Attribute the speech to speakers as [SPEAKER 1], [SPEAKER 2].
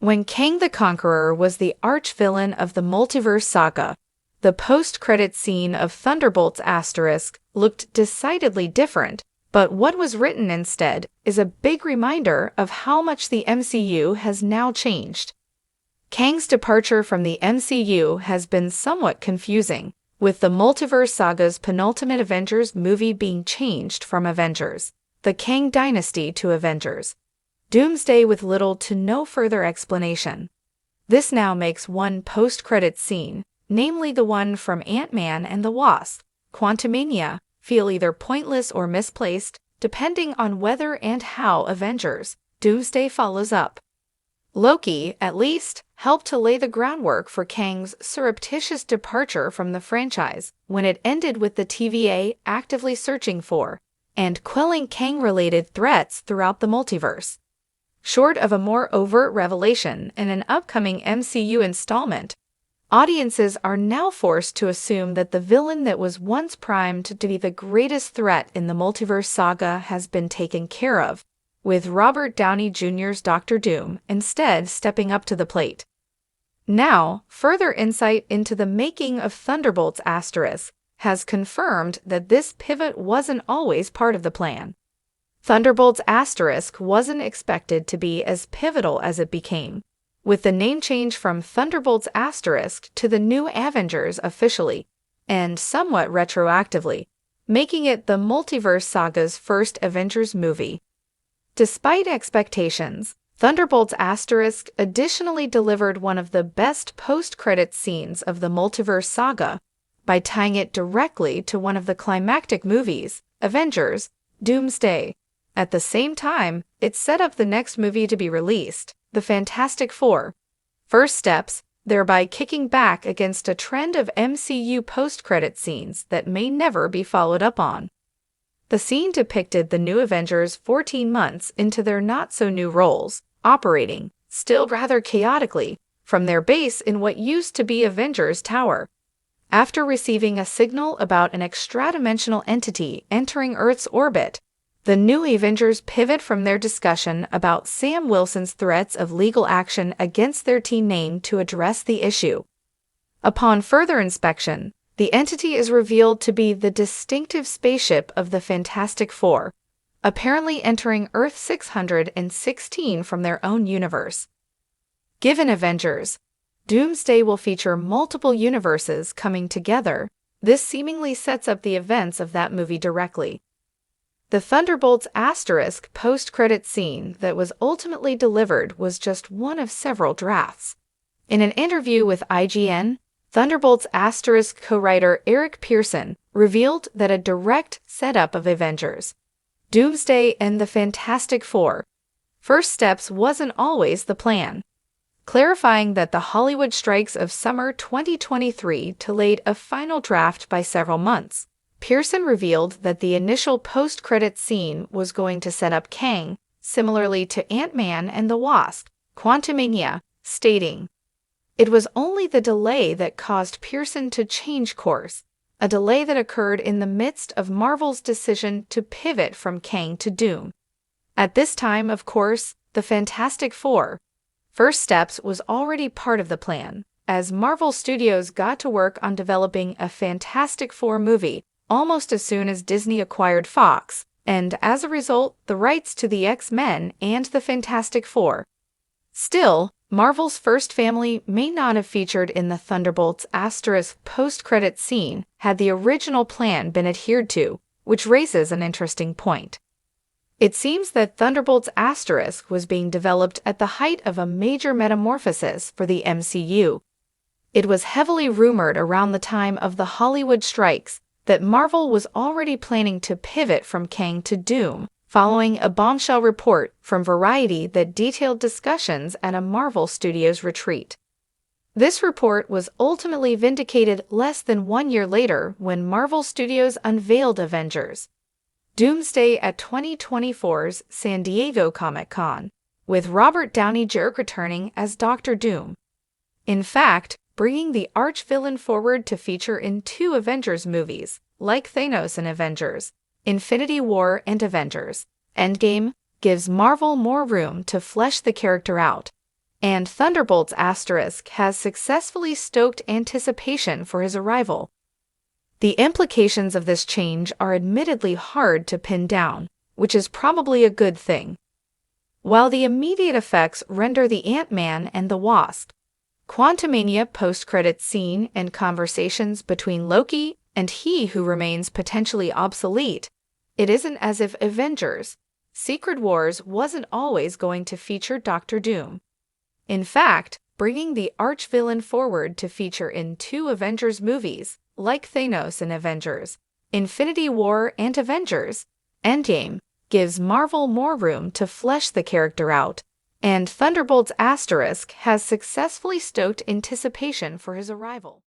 [SPEAKER 1] When Kang the Conqueror was the arch-villain of the Multiverse Saga, the post-credit scene of Thunderbolts looked decidedly different, but what was written instead is a big reminder of how much the MCU has now changed. Kang's departure from the MCU has been somewhat confusing, with the Multiverse Saga's penultimate Avengers movie being changed from Avengers, the Kang Dynasty to Avengers Doomsday with little to no further explanation. This now makes one post-credit scene, namely the one from Ant-Man and the Wasp, Quantumania, feel either pointless or misplaced, depending on whether and how Avengers Doomsday follows up. Loki, at least, helped to lay the groundwork for Kang's surreptitious departure from the franchise when it ended with the TVA actively searching for and quelling Kang-related threats throughout the multiverse. Short of a more overt revelation in an upcoming MCU installment, audiences are now forced to assume that the villain that was once primed to be the greatest threat in the Multiverse Saga has been taken care of, with Robert Downey Jr.'s Dr. Doom instead stepping up to the plate. Now, further insight into the making of Thunderbolts has confirmed that this pivot wasn't always part of the plan. Thunderbolts wasn't expected to be as pivotal as it became, with the name change from Thunderbolts to the New Avengers officially, and somewhat retroactively, making it the Multiverse Saga's first Avengers movie. Despite expectations, Thunderbolts additionally delivered one of the best post-credit scenes of the Multiverse Saga by tying it directly to one of the climactic movies, Avengers Doomsday. At the same time, it set up the next movie to be released, The Fantastic Four. First steps, thereby kicking back against a trend of MCU post-credit scenes that may never be followed up on. The scene depicted the new Avengers 14 months into their not-so-new roles, operating, still rather chaotically, from their base in what used to be Avengers Tower. After receiving a signal about an extra-dimensional entity entering Earth's orbit, the new Avengers pivot from their discussion about Sam Wilson's threats of legal action against their teen name to address the issue. Upon further inspection, the entity is revealed to be the distinctive spaceship of the Fantastic Four, apparently entering Earth 616 from their own universe. Given Avengers Doomsday will feature multiple universes coming together, this seemingly sets up the events of that movie directly. The Thunderbolts post-credit scene that was ultimately delivered was just one of several drafts. In an interview with IGN, Thunderbolts co-writer Eric Pearson revealed that a direct setup of Avengers Doomsday and the Fantastic Four first steps wasn't always the plan, clarifying that the Hollywood strikes of summer 2023 delayed a final draft by several months. Pearson revealed that the initial post-credit scene was going to set up Kang, similarly to Ant-Man and the Wasp, Quantumania, stating, "It was only the delay that caused Pearson to change course, a delay that occurred in the midst of Marvel's decision to pivot from Kang to Doom. At this time, of course, the Fantastic Four first steps was already part of the plan, as Marvel Studios got to work on developing a Fantastic Four movie almost as soon as Disney acquired Fox, and as a result, the rights to the X-Men and the Fantastic Four. Still, Marvel's first family may not have featured in the Thunderbolts post-credit scene had the original plan been adhered to, which raises an interesting point. It seems that Thunderbolts was being developed at the height of a major metamorphosis for the MCU. It was heavily rumored around the time of the Hollywood strikes that Marvel was already planning to pivot from Kang to Doom, following a bombshell report from Variety that detailed discussions at a Marvel Studios retreat. This report was ultimately vindicated less than 1 year later when Marvel Studios unveiled Avengers Doomsday at 2024's San Diego Comic-Con, with Robert Downey Jr. returning as Dr. Doom. In fact, bringing the arch-villain forward to feature in 2 Avengers movies, like Thanos in Avengers Infinity War and Avengers Endgame, gives Marvel more room to flesh the character out. and Thunderbolts asterisk has successfully stoked anticipation for his arrival. The implications of this change are admittedly hard to pin down, which is probably a good thing. While the immediate effects render the Ant-Man and the Wasp, Quantumania post-credits scene and conversations between Loki and He Who remains potentially obsolete, it isn't as if Avengers: Secret Wars wasn't always going to feature Doctor Doom. In fact, bringing the arch-villain forward to feature in 2 Avengers movies, like Thanos in Avengers: Infinity War and Avengers: Endgame, gives Marvel more room to flesh the character out, and Thunderbolts asterisk has successfully stoked anticipation for his arrival.